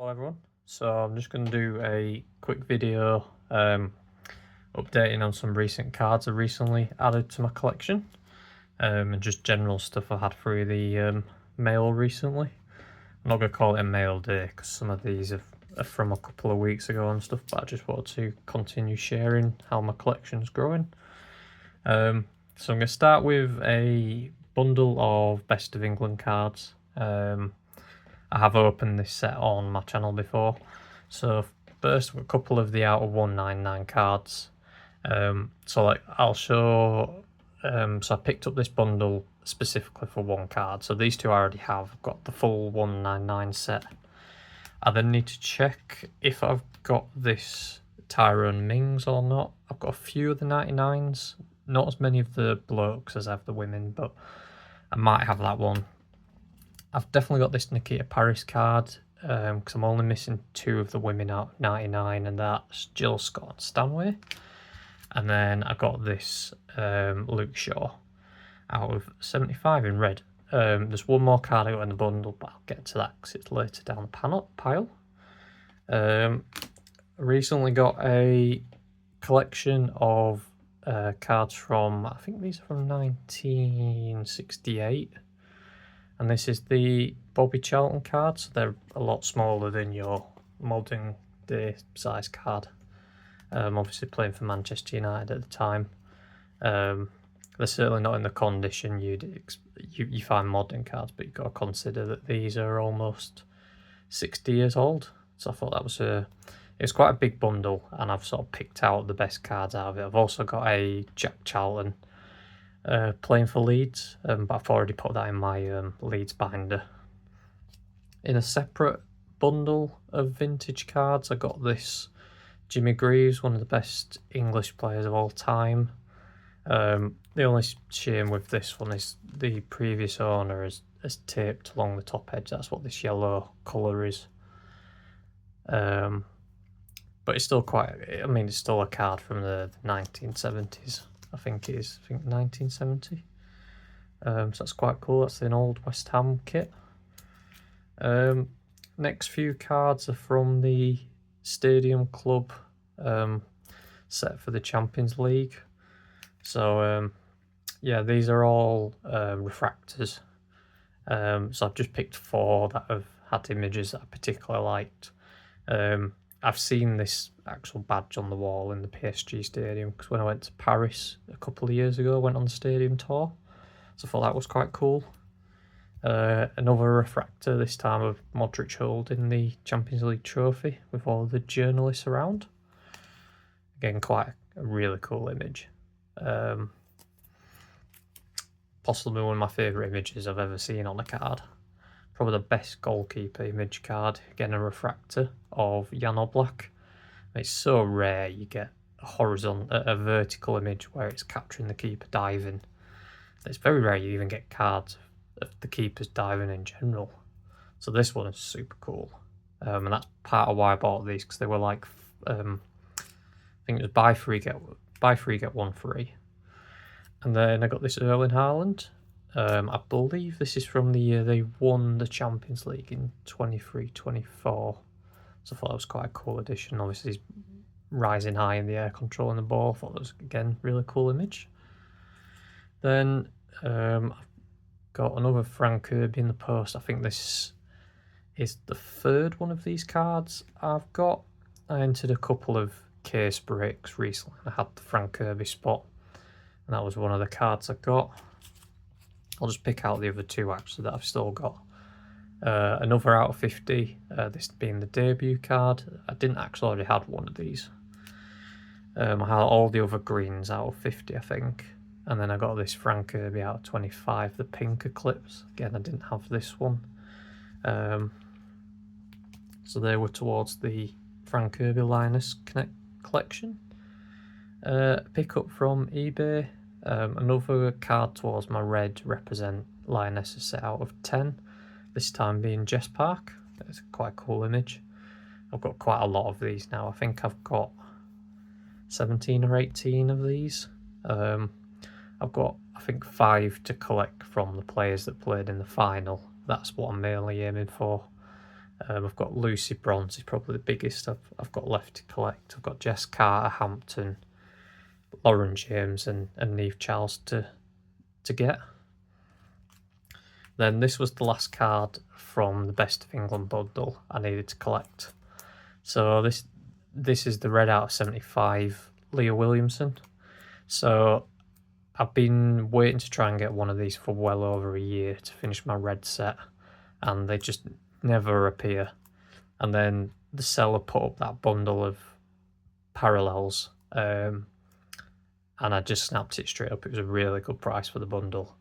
Hello everyone, so I'm just going to do a quick video updating on some recent cards I've recently added to my collection, and just general stuff I had through the mail recently. I'm not going to call it a mail day because some of these are from a couple of weeks ago and stuff, but I just wanted to continue sharing how my collection's growing. So I'm going to start with a bundle of Best of England cards. I have opened this set on my channel before. So first, a couple of the out of 199 cards. I'll show. So I picked up this bundle specifically for one card. So these two I already have. I've got the full 199 set. I then need to check if I've got this Tyrone Mings or not. I've got a few of the 99s, not as many of the blokes as I have the women, but I might have that one. I've definitely got this Nikita Paris card because I'm only missing two of the women out of 99, and that's Jill Scott and Stanway. And then I got this Luke Shaw out of 75 in red. There's one more card I got in the bundle, but I'll get to that because it's later down the pile. I recently got a collection of cards from, I think these are from 1968. And this is the Bobby Charlton card, so they're a lot smaller than your modern day size card. Obviously playing for Manchester United at the time. They're certainly not in the condition you find modern cards, but you've got to consider that these are almost 60 years old. So I thought that was it's quite a big bundle, and I've sort of picked out the best cards out of it. I've also got a Jack Charlton playing for Leeds, but I've already put that in my Leeds binder. In a separate bundle of vintage cards, I got this Jimmy Greaves, one of the best English players of all time. The only shame with this one is the previous owner has taped along the top edge. That's what this yellow colour is. But it's still it's still a card from the 1970s. I think it is. I think 1970. So that's quite cool. That's an old West Ham kit. Next few cards are from the Stadium Club set for the Champions League. So yeah, these are all refractors. So I've just picked four that have had images that I particularly liked. I've seen this actual badge on the wall in the PSG stadium because when I went to Paris a couple of years ago, I went on the stadium tour, so I thought that was quite cool. Another refractor, this time of Modric holding the Champions League trophy with all the journalists around. Again, quite a really cool image. Possibly one of my favourite images I've ever seen on a card. Probably the best goalkeeper image card. Again, a refractor of Jan Oblak. It's so rare you get a vertical image where it's capturing the keeper diving. It's very rare you even get cards of the keepers diving in general. So this one is super cool. And that's part of why I bought these, because they were like, I think it was buy three get one free. And then I got this Erling Haaland. I believe this is from the year they won the Champions League in 23-24. So I thought that was quite a cool addition. Obviously, he's rising high in the air, controlling the ball. I thought that was, again, really cool image. Then I've got another Frank Kirby in the post. I think this is the third one of these cards I've got. I entered a couple of case breaks recently. I had the Frank Kirby spot, and that was one of the cards I got. I'll just pick out the other two actually that I've still got. Another out of 50, this being the debut card. I didn't actually already have one of these. I had all the other greens out of 50, I think. And then I got this Frank Kirby out of 25, the pink Eclipse. Again, I didn't have this one. So they were towards the Frank Kirby Linus collection. Pick up from eBay. Another card towards my red represent Lionesses set out of 10, this time being Jess Park. It's quite a cool image. I've got quite a lot of these now. I think I've got 17 or 18 of these. I've got, I think, 5 to collect from the players that played in the final. That's what I'm mainly aiming for. I've got Lucy Bronze, is probably the biggest I've got left to collect. I've got Jess Carter, Hampton, Lauren James and Niamh Charles to get. Then this was the last card from the Best of England bundle I needed to collect. So this is the red out of 75 Leah Williamson. So I've been waiting to try and get one of these for well over a year to finish my red set, and they just never appear. And then the seller put up that bundle of parallels, and I just snapped it straight up. It was a really good price for the bundle.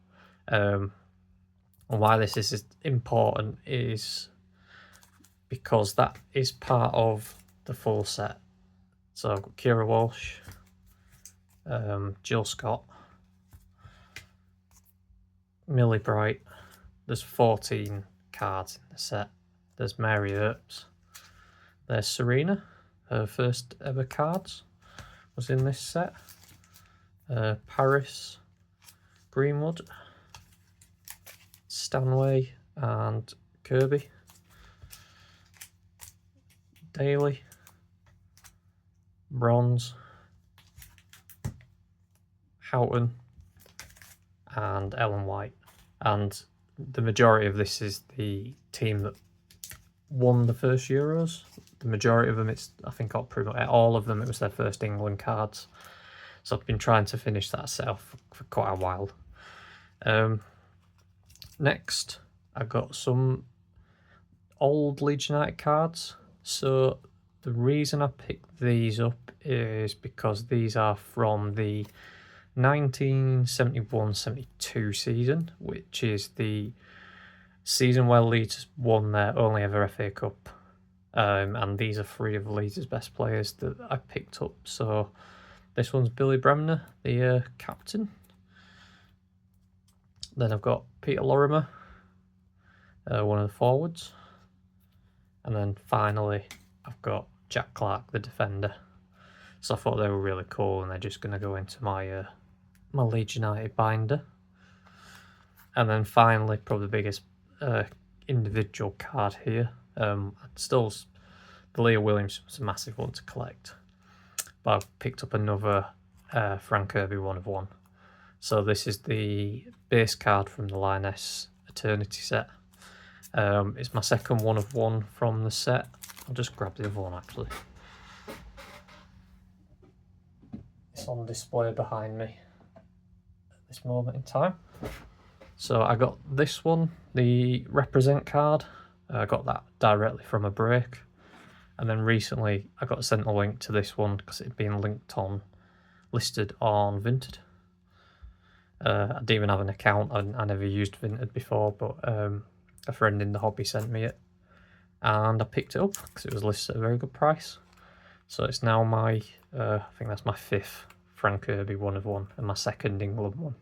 And why this is important is because that is part of the full set. So I've got Kira Walsh, Jill Scott, Millie Bright. There's 14 cards in the set. There's Mary Earps. There's Serena. Her first ever cards was in this set. Paris, Greenwood, Stanway and Kirby, Daly, Bronze, Houghton and Ellen White. And the majority of this is the team that won the first Euros. The majority of them, I think pretty much all of them, it was their first England cards. So I've been trying to finish that set off for quite a while. Next, I got some old Leeds United cards. So the reason I picked these up is because these are from the 1971-72 season, which is the season where Leeds won their only ever FA Cup. And these are 3 of Leeds' best players that I picked up. So this one's Billy Bremner, the captain. Then I've got Peter Lorimer, one of the forwards. And then finally, I've got Jack Clark, the defender. So I thought they were really cool, and they're just going to go into my my Leeds United binder. And then finally, probably the biggest individual card here. Still, the Leah Williams was a massive one to collect. But I've picked up another Frank Kirby 1 of 1. So this is the base card from the Lioness Eternity set. It's my second 1 of 1 from the set. I'll just grab the other one actually. It's on display behind me at this moment in time. So I got this one, the Represent card. I got that directly from a break. And then recently I got sent a link to this one because it had been listed on Vinted. I didn't even have an account. I never used Vinted before, but a friend in the hobby sent me it. And I picked it up because it was listed at a very good price. So it's now my, I think that's my 5th Frank Kirby 1 of 1 and my 2nd England one.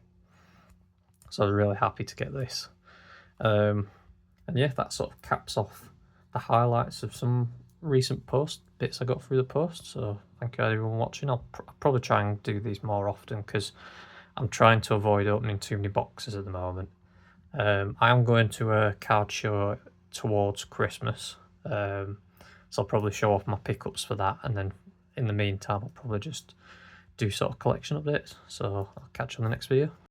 So I was really happy to get this. And yeah, that sort of caps off the highlights of some recent bits I got through the post. So thank you everyone watching. I'll probably try and do these more often because I'm trying to avoid opening too many boxes at the moment. I am going to a card show towards Christmas, so I'll probably show off my pickups for that, and then in the meantime I'll probably just do sort of collection updates. So I'll catch you on the next video.